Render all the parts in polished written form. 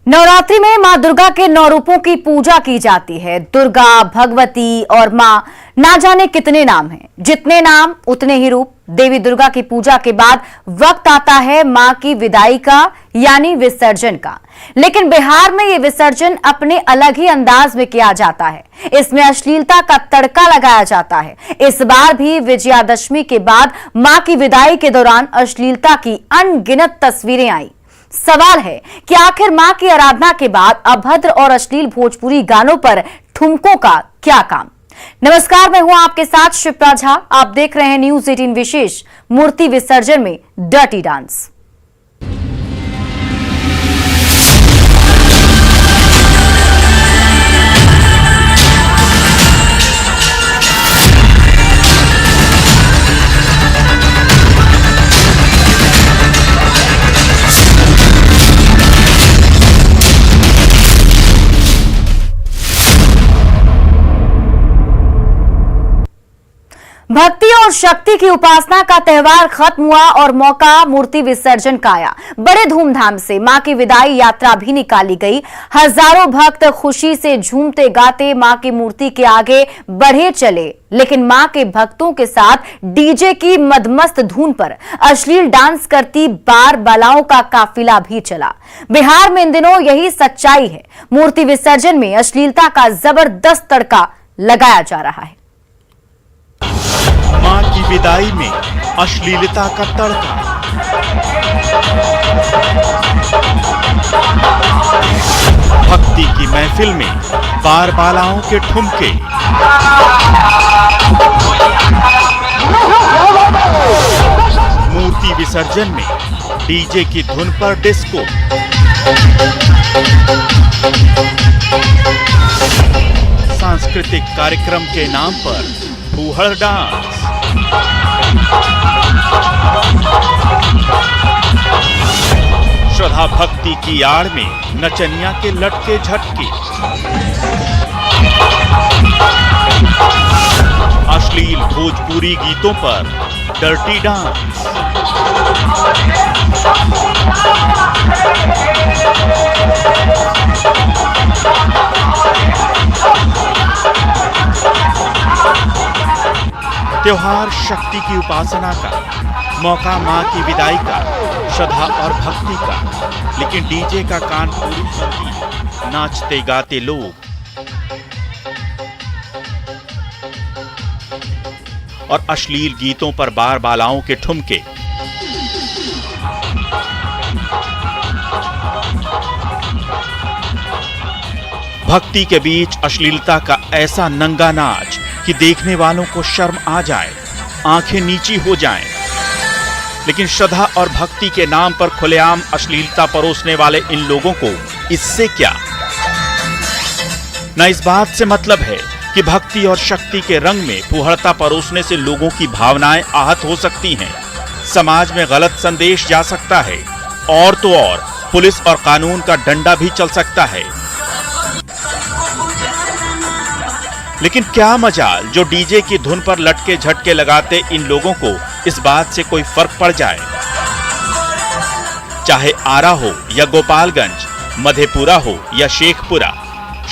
नवरात्रि में मां दुर्गा के 9 रूपों की पूजा की जाती है। दुर्गा, भगवती और मां ना जाने कितने नाम हैं। जितने नाम उतने ही रूप। देवी दुर्गा की पूजा के बाद वक्त आता है मां की विदाई का, यानी विसर्जन का। लेकिन बिहार में ये विसर्जन अपने अलग ही अंदाज में किया जाता है। इसमें अश्लीलता का तड़का लगाया जाता है। इस बार भी विजयादशमी के बाद मां की विदाई के दौरान अश्लीलता की अनगिनत तस्वीरें आई। सवाल है कि आखिर मां की आराधना के बाद अभद्र और अश्लील भोजपुरी गानों पर ठुमकों का क्या काम। नमस्कार, मैं हूं आपके साथ शिप्रा झा। आप देख रहे हैं न्यूज 18 विशेष मूर्ति विसर्जन में डर्टी डांस। भक्ति और शक्ति की उपासना का त्योहार खत्म हुआ और मौका मूर्ति विसर्जन का आया। बड़े धूमधाम से मां की विदाई यात्रा भी निकाली गई। हजारों भक्त खुशी से झूमते गाते मां की मूर्ति के आगे बढ़े चले, लेकिन मां के भक्तों के साथ डीजे की मदमस्त धुन पर अश्लील डांस करती बार बालाओं का काफिला भी चला। बिहार में इन दिनों यही सच्चाई है। मूर्ति विसर्जन में अश्लीलता का जबरदस्त तड़का लगाया जा रहा है। मां की विदाई में अश्लीलता का तड़का। भक्ति की महफिल में बार बालाओं के ठुमके। मूर्ति विसर्जन में डीजे की धुन पर डिस्को। सांस्कृतिक कार्यक्रम के नाम पर फूहड़ डांस। श्रद्धा भक्ति की आड़ में नचनिया के लटके झटके। अश्लील भोजपुरी गीतों पर डर्टी डांस। त्योहार शक्ति की उपासना का, मौका मां की विदाई का, श्रद्धा और भक्ति का, लेकिन डीजे का कान पूरी करती नाचते गाते लोग। और अश्लील गीतों पर बार बालाओं के ठुमके। भक्ति के बीच अश्लीलता का ऐसा नंगा नाच कि देखने वालों को शर्म आ जाए, आंखें नीची हो जाएं। लेकिन श्रद्धा और भक्ति के नाम पर खुलेआम अश्लीलता परोसने वाले इन लोगों को इससे क्या। न इस बात से मतलब है कि भक्ति और शक्ति के रंग में फुहड़ता परोसने से लोगों की भावनाएं आहत हो सकती हैं, समाज में गलत संदेश जा सकता है, और तो और पुलिस और कानून का डंडा भी चल सकता है। लेकिन क्या मजाल जो डीजे की धुन पर लटके झटके लगाते इन लोगों को इस बात से कोई फर्क पड़ जाए। चाहे आरा हो या गोपालगंज, मधेपुरा हो या शेखपुरा,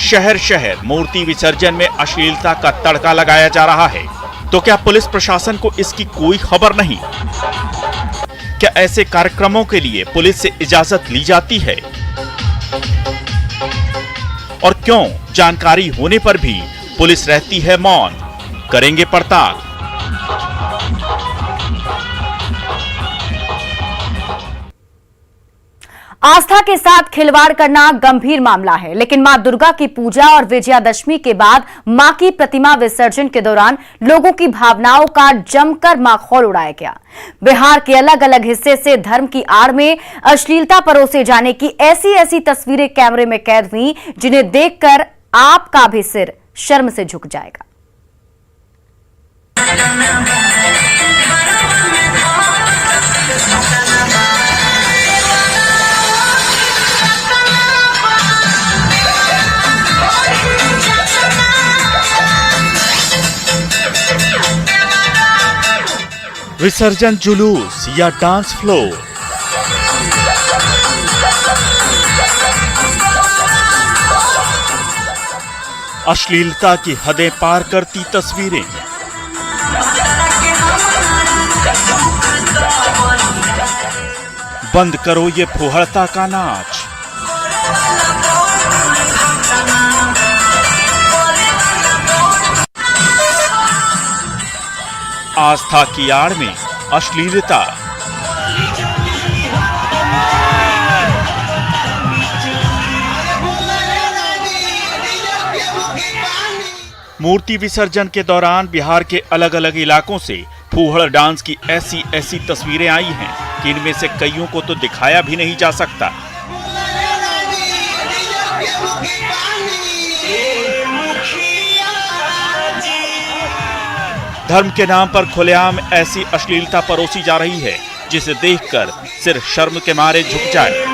शहर शहर मूर्ति विसर्जन में अश्लीलता का तड़का लगाया जा रहा है। तो क्या पुलिस प्रशासन को इसकी कोई खबर नहीं? क्या ऐसे कार्यक्रमों के लिए पुलिस से इजाजत ली जाती है? और क्यों जानकारी होने पर भी पुलिस रहती है मौन? करेंगे पड़ताल। आस्था के साथ खिलवाड़ करना गंभीर मामला है, लेकिन मां दुर्गा की पूजा और विजयादशमी के बाद मां की प्रतिमा विसर्जन के दौरान लोगों की भावनाओं का जमकर माहौल उड़ाया गया। बिहार के अलग अलग हिस्से से धर्म की आड़ में अश्लीलता परोसे जाने की ऐसी ऐसी तस्वीरें कैमरे में कैद हुई, जिन्हें देखकर आपका भी सिर शर्म से झुक जाएगा। विसर्जन जुलूस या डांस फ्लोर। अश्लीलता की हदें पार करती तस्वीरें। बंद करो ये फुहड़ता का नाच। आस्था की आड़ में अश्लीलता। मूर्ति विसर्जन के दौरान बिहार के अलग अलग इलाकों से फूहड़ डांस की ऐसी तस्वीरें आई हैं कि इनमें से कईयों को तो दिखाया भी नहीं जा सकता। धर्म के नाम पर खुलेआम ऐसी अश्लीलता परोसी जा रही है जिसे देखकर सिर शर्म के मारे झुक जाए।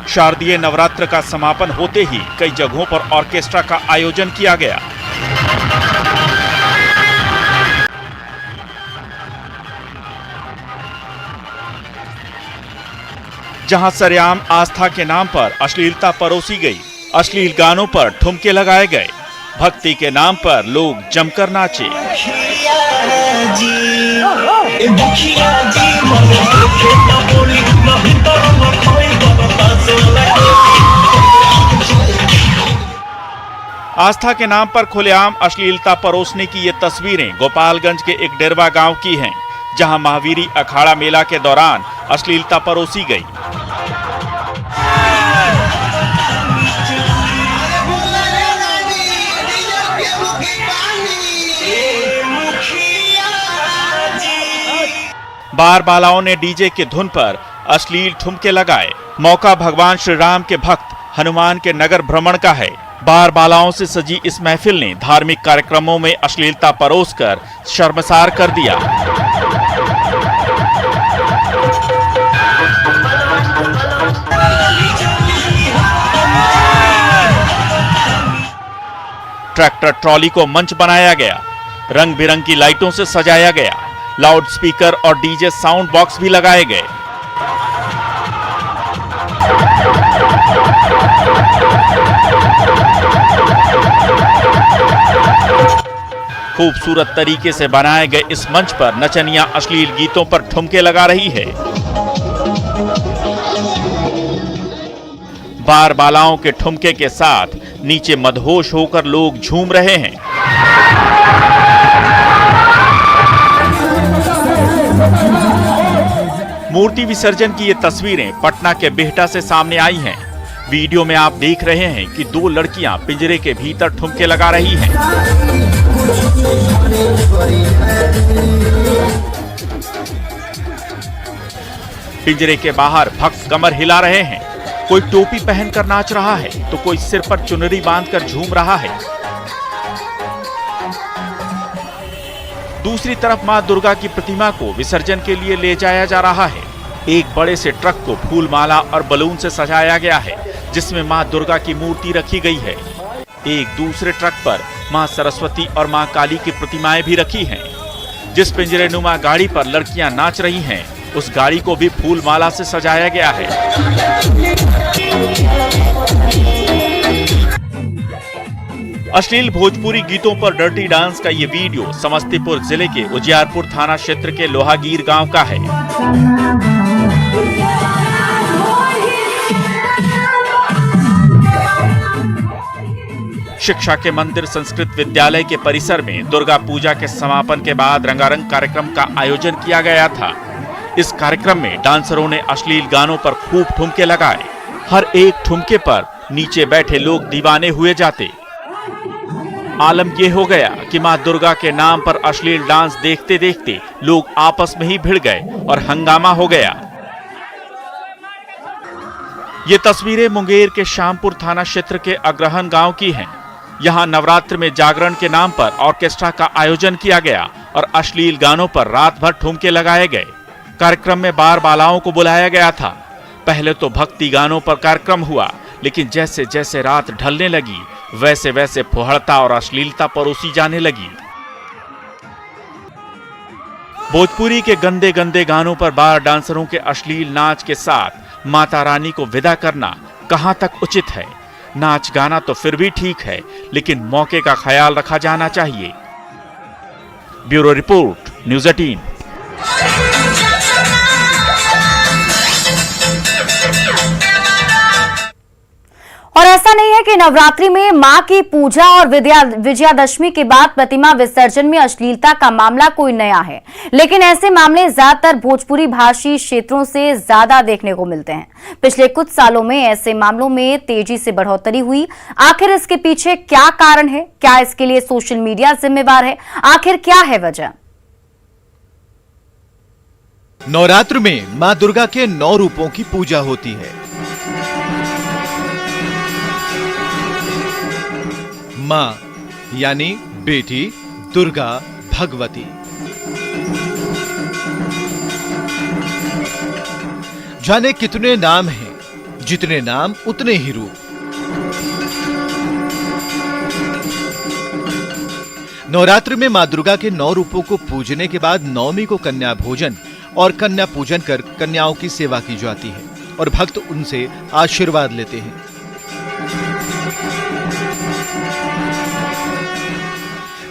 शारदीय नवरात्र का समापन होते ही कई जगहों पर ऑर्केस्ट्रा का आयोजन किया गया। जहां सरेआम आस्था के नाम पर अश्लीलता परोसी गई, अश्लील गानों पर ठुमके लगाए गए, भक्ति के नाम पर लोग जमकर नाचे। आस्था के नाम पर खुलेआम अश्लीलता परोसने की ये तस्वीरें गोपालगंज के एक डेरवा गांव की हैं, जहां महावीरी अखाड़ा मेला के दौरान अश्लीलता परोसी गई। बार बालाओं ने डीजे के धुन पर अश्लील ठुमके लगाए। मौका भगवान श्री राम के भक्त हनुमान के नगर भ्रमण का है। बार बालाओं से सजी इस महफिल ने धार्मिक कार्यक्रमों में अश्लीलता परोसकर शर्मसार कर दिया। ट्रैक्टर ट्रॉली को मंच बनाया गया, रंग बिरंगी लाइटों से सजाया गया, लाउड स्पीकर और डीजे साउंड बॉक्स भी लगाए गए। खूबसूरत तरीके से बनाए गए इस मंच पर नचनिया अश्लील गीतों पर ठुमके लगा रही है। बार बालाओं के ठुमके के साथ नीचे मदहोश होकर लोग झूम रहे हैं। मूर्ति विसर्जन की ये तस्वीरें पटना के बिहटा से सामने आई हैं। वीडियो में आप देख रहे हैं कि दो लड़कियां पिंजरे के भीतर ठुमके लगा रही हैं। पिंजरे के बाहर भक्त कमर हिला रहे हैं। कोई टोपी पहनकर नाच रहा है तो कोई सिर पर चुनरी बांधकर झूम रहा है। दूसरी तरफ मां दुर्गा की प्रतिमा को विसर्जन के लिए ले जाया जा रहा है। एक बड़े से ट्रक को फूल माला और बलून से सजाया गया है, जिसमें मां दुर्गा की मूर्ति रखी गई है। एक दूसरे ट्रक पर मां सरस्वती और मां काली की प्रतिमाएं भी रखी हैं। जिस पिंजरे नुमा गाड़ी पर लड़कियां नाच रही हैं, उस गाड़ी को भी फूल माला से सजाया गया है। अश्लील भोजपुरी गीतों पर डर्टी डांस का ये वीडियो समस्तीपुर जिले के उजियारपुर थाना क्षेत्र के लोहागीर गांव का है। शिक्षा के मंदिर संस्कृत विद्यालय के परिसर में दुर्गा पूजा के समापन के बाद रंगारंग कार्यक्रम का आयोजन किया गया था। इस कार्यक्रम में डांसरों ने अश्लील गानों पर खूब ठुमके लगाए। हर एक ठुमके पर नीचे बैठे लोग दीवाने हुए जाते। आलम यह हो गया कि मां दुर्गा के नाम पर अश्लील डांस देखते देखते लोग आपस में ही भिड़ गए और हंगामा हो गया। ये तस्वीरें मुंगेर के श्यामपुर थाना क्षेत्र के अग्रहन गांव की हैं। यहां नवरात्र में जागरण के नाम पर ऑर्केस्ट्रा का आयोजन किया गया और अश्लील गानों पर रात भर ठुमके लगाए गए। कार्यक्रम में बार बालाओं को बुलाया गया था। पहले तो भक्ति गानों पर कार्यक्रम हुआ, लेकिन जैसे जैसे रात ढलने लगी वैसे वैसे फुहड़ता और अश्लीलता परोसी जाने लगी। भोजपुरी के गंदे गंदे गानों पर बार डांसरों के अश्लील नाच के साथ माता रानी को विदा करना कहां तक उचित है। नाच गाना तो फिर भी ठीक है, लेकिन मौके का ख्याल रखा जाना चाहिए। Bureau report, news 18। और ऐसा नहीं है कि नवरात्रि में मां की पूजा और विजयादशमी के बाद प्रतिमा विसर्जन में अश्लीलता का मामला कोई नया है, लेकिन ऐसे मामले ज्यादातर भोजपुरी भाषी क्षेत्रों से ज्यादा देखने को मिलते हैं। पिछले कुछ सालों में ऐसे मामलों में तेजी से बढ़ोतरी हुई। आखिर इसके पीछे क्या कारण है? क्या इसके लिए सोशल मीडिया जिम्मेवार है? आखिर क्या है वजह? नवरात्र में मां दुर्गा के 9 रूपों की पूजा होती है। मां यानी बेटी दुर्गा भगवती। जाने कितने नाम हैं, जितने नाम उतने ही रूप। नवरात्र में मां दुर्गा के 9 रूपों को पूजने के बाद नवमी को कन्या भोजन और कन्या पूजन कर कन्याओं की सेवा की जाती है और भक्त उनसे आशीर्वाद लेते हैं।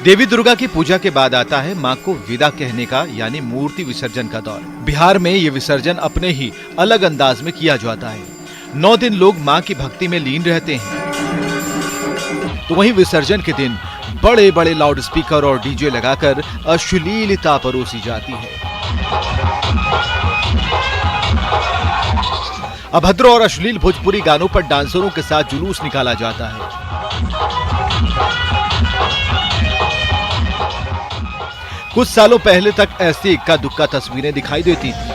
देवी दुर्गा की पूजा के बाद आता है मां को विदा कहने का यानी मूर्ति विसर्जन का दौर। बिहार में ये विसर्जन अपने ही अलग अंदाज में किया जाता है। 9 दिन लोग मां की भक्ति में लीन रहते हैं। तो वहीं विसर्जन के दिन बड़े बड़े लाउड स्पीकर और डीजे लगाकर अश्लीलता परोसी जाती है। अभद्र और अश्लील भोजपुरी गानों पर डांसरों के साथ जुलूस निकाला जाता है। कुछ सालों पहले तक ऐसी इक्का दुक्का तस्वीरें दिखाई देती थी,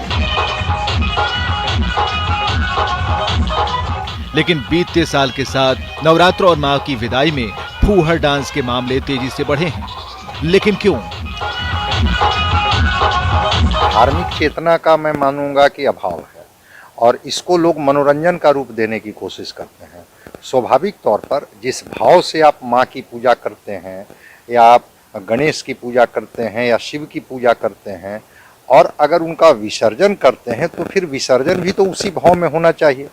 लेकिन बीतते साल के साथ नवरात्र और मां की विदाई में फूहड़ डांस के मामले तेजी से बढ़े हैं। लेकिन क्यों? धार्मिक चेतना का मैं मानूंगा कि अभाव है और इसको लोग मनोरंजन का रूप देने की कोशिश करते हैं। स्वाभाविक तौर पर जिस भाव से आप मां की पूजा करते हैं या आप गणेश की पूजा करते हैं या शिव की पूजा करते हैं और अगर उनका विसर्जन करते हैं तो फिर विसर्जन भी तो उसी भाव में होना चाहिए।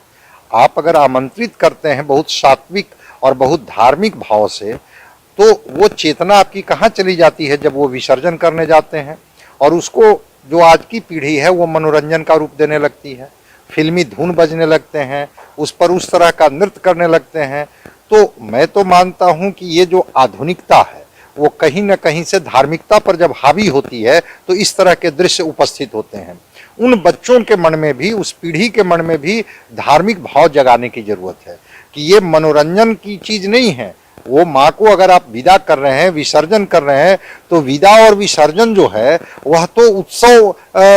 आप अगर आमंत्रित करते हैं बहुत सात्विक और बहुत धार्मिक भाव से, तो वो चेतना आपकी कहाँ चली जाती है जब वो विसर्जन करने जाते हैं और उसको जो आज की पीढ़ी है वो मनोरंजन का रूप देने लगती है। फिल्मी धुन बजने लगते हैं, उस पर उस तरह का नृत्य करने लगते हैं। तो मैं तो मानता हूँ कि ये जो आधुनिकता है वो कहीं न कहीं से धार्मिकता पर जब हावी होती है तो इस तरह के दृश्य उपस्थित होते हैं। उन बच्चों के मन में भी, उस पीढ़ी के मन में भी धार्मिक भाव जगाने की जरूरत है कि ये मनोरंजन की चीज नहीं है। वो माँ को अगर आप विदा कर रहे हैं, विसर्जन कर रहे हैं, तो विदा और विसर्जन जो है वह तो उत्सव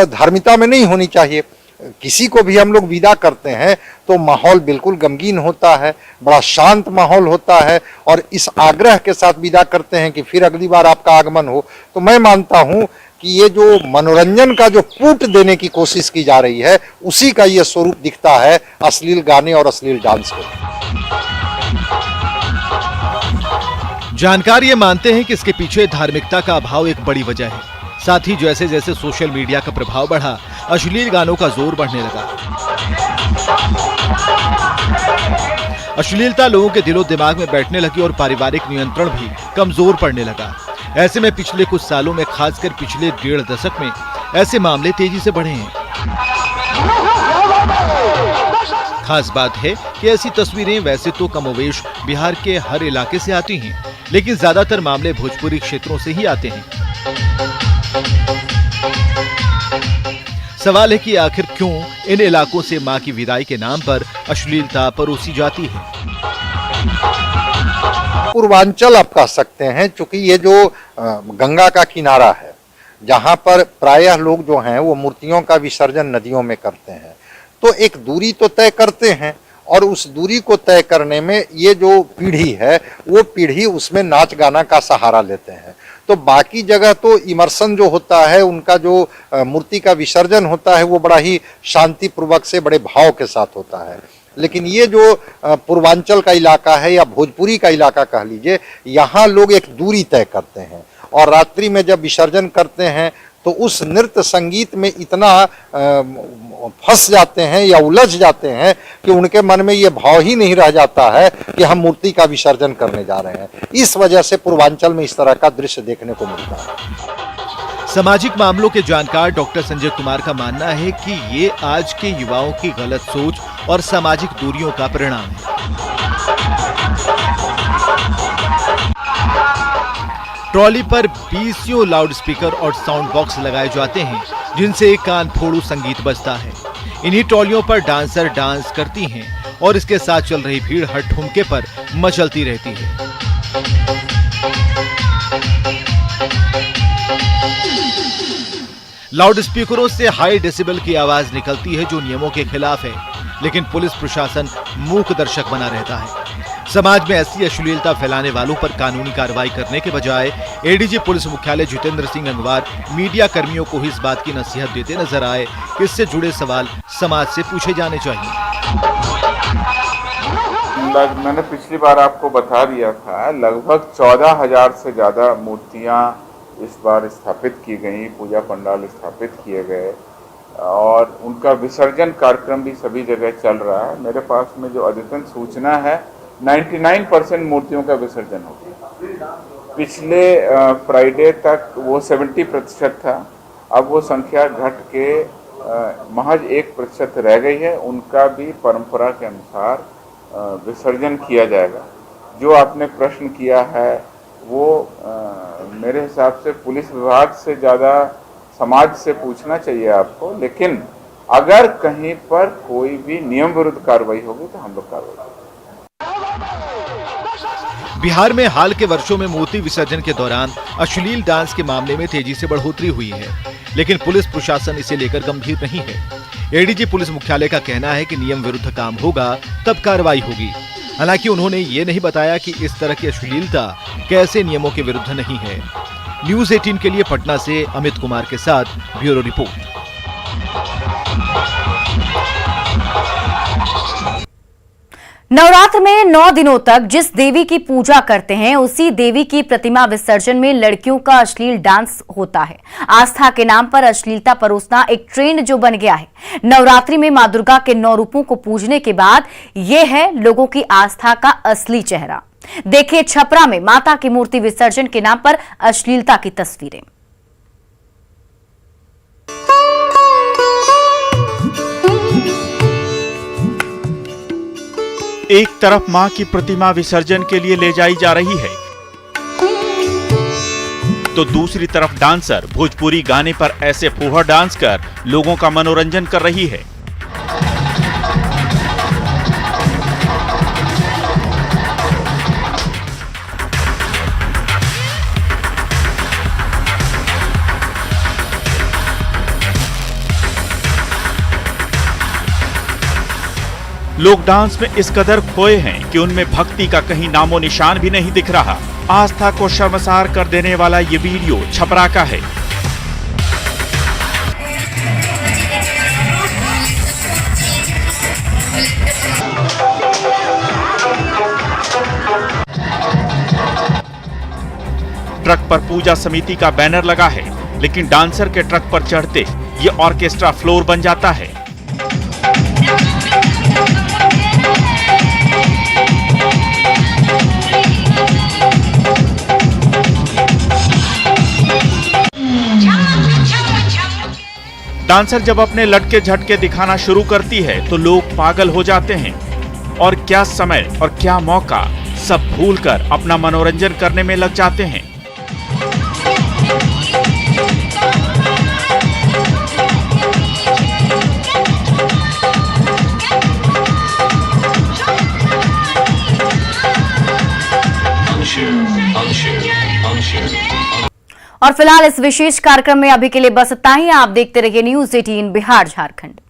धार्मिकता में नहीं होनी चाहिए। किसी को भी हम लोग विदा करते हैं तो माहौल बिल्कुल गमगीन होता है, बड़ा शांत माहौल होता है और इस आग्रह के साथ विदा करते हैं कि फिर अगली बार आपका आगमन हो। तो मैं मानता हूं कि ये जो मनोरंजन का जो पूट देने की कोशिश की जा रही है उसी का ये स्वरूप दिखता है अश्लील गाने और अश्लील डांस को। जानकार ये मानते हैं कि इसके पीछे धार्मिकता का अभाव एक बड़ी वजह है। साथ ही जैसे जैसे सोशल मीडिया का प्रभाव बढ़ा, अश्लील गानों का जोर बढ़ने लगा। अश्लीलता लोगों के दिलो दिमाग में बैठने लगी और पारिवारिक नियंत्रण भी कमजोर पड़ने लगा। ऐसे में पिछले कुछ सालों में, खासकर पिछले 1.5 दशक में, ऐसे मामले तेजी से बढ़े हैं। खास बात है कि ऐसी तस्वीरें वैसे तो कमोवेश बिहार के हर इलाके से आती हैं, लेकिन ज्यादातर मामले भोजपुरी क्षेत्रों से ही आते हैं। सवाल है कि आखिर क्यों इन इलाकों से मां की विदाई के नाम पर अश्लीलता परोसी जाती है? पूर्वांचल आप कह सकते हैं, क्योंकि ये जो गंगा का किनारा है जहां पर प्रायः लोग जो हैं वो मूर्तियों का विसर्जन नदियों में करते हैं, तो एक दूरी तो तय करते हैं और उस दूरी को तय करने में ये जो पीढ़ी है वो पीढ़ी उसमें नाच गाना का सहारा लेते हैं। तो बाकी जगह तो इमर्शन जो होता है, उनका जो मूर्ति का विसर्जन होता है वो बड़ा ही शांतिपूर्वक से बड़े भाव के साथ होता है। लेकिन ये जो पूर्वांचल का इलाका है या भोजपुरी का इलाका कह लीजिए, यहाँ लोग एक दूरी तय करते हैं और रात्रि में जब विसर्जन करते हैं तो उस नृत्य संगीत में इतना फंस जाते हैं या उलझ जाते हैं कि उनके मन में ये भाव ही नहीं रह जाता है कि हम मूर्ति का विसर्जन करने जा रहे हैं। इस वजह से पूर्वांचल में इस तरह का दृश्य देखने को मिलता है। सामाजिक मामलों के जानकार डॉक्टर संजय कुमार का मानना है कि ये आज के युवाओं की गलत सोच और सामाजिक दूरियों का परिणाम है। ट्रॉली पर 20 लाउड स्पीकर और साउंड बॉक्स लगाए जाते हैं, जिनसे एक कान फोड़ू संगीत बजता है। इन्हीं ट्रॉलियों पर डांसर डांस करती हैं और इसके साथ चल रही भीड़ हर ठुमके पर मचलती रहती है। लाउड स्पीकरों से हाई डेसिबल की आवाज निकलती है, जो नियमों के खिलाफ है, लेकिन पुलिस प्रशासन मूक दर्शक बना रहता है। समाज में ऐसी अश्लीलता फैलाने वालों पर कानूनी कार्रवाई करने के बजाय एडीजी पुलिस मुख्यालय जितेंद्र सिंह गंगवार मीडिया कर्मियों को इस बात की नसीहत देते नजर आए कि इससे जुड़े सवाल समाज से पूछे जाने चाहिए। मैंने पिछली बार आपको बता दिया था, लगभग 14,000 से ज्यादा मूर्तियां इस बार स्थापित की गई, पूजा पंडाल स्थापित किए गए और उनका विसर्जन कार्यक्रम भी सभी जगह चल रहा है। मेरे पास में जो अद्यतन सूचना है 99% मूर्तियों का विसर्जन हो गया। पिछले फ्राइडे तक वो 70% था, अब वो संख्या घट के महज 1% रह गई है। उनका भी परंपरा के अनुसार विसर्जन किया जाएगा। जो आपने प्रश्न किया है वो मेरे हिसाब से पुलिस विभाग से ज़्यादा समाज से पूछना चाहिए आपको, लेकिन अगर कहीं पर कोई भी नियम विरुद्ध कार्रवाई होगी तो हम लोग कार्रवाई करेंगे। बिहार में हाल के वर्षों में मूर्ति विसर्जन के दौरान अश्लील डांस के मामले में तेजी से बढ़ोतरी हुई है, लेकिन पुलिस प्रशासन इसे लेकर गंभीर नहीं है। एडीजी पुलिस मुख्यालय का कहना है कि नियम विरुद्ध काम होगा तब कार्रवाई होगी। हालांकि उन्होंने ये नहीं बताया कि इस तरह की अश्लीलता कैसे नियमों के विरुद्ध नहीं है। न्यूज़ 18 के लिए पटना से अमित कुमार के साथ ब्यूरो रिपोर्ट। नवरात्र में 9 दिनों तक जिस देवी की पूजा करते हैं, उसी देवी की प्रतिमा विसर्जन में लड़कियों का अश्लील डांस होता है। आस्था के नाम पर अश्लीलता परोसना एक ट्रेंड जो बन गया है। नवरात्रि में मां दुर्गा के 9 रूपों को पूजने के बाद ये है लोगों की आस्था का असली चेहरा। देखिए छपरा में माता की मूर्ति विसर्जन के नाम पर अश्लीलता की तस्वीरें। एक तरफ मां की प्रतिमा विसर्जन के लिए ले जाई जा रही है, तो दूसरी तरफ डांसर भोजपुरी गाने पर ऐसे फूहड़ डांस कर लोगों का मनोरंजन कर रही है। लोग डांस में इस कदर खोए हैं कि उनमें भक्ति का कहीं नामो निशान भी नहीं दिख रहा। आस्था को शर्मसार कर देने वाला ये वीडियो छपरा का है। ट्रक पर पूजा समिति का बैनर लगा है, लेकिन डांसर के ट्रक पर चढ़ते ये ऑर्केस्ट्रा फ्लोर बन जाता है। डांसर जब अपने लटके झटके दिखाना शुरू करती है तो लोग पागल हो जाते हैं और क्या समय और क्या मौका सब भूलकर अपना मनोरंजन करने में लग जाते हैं। और फिलहाल इस विशेष कार्यक्रम में अभी के लिए बस इतना ही। आप देखते रहिए न्यूज़ 18 बिहार झारखंड।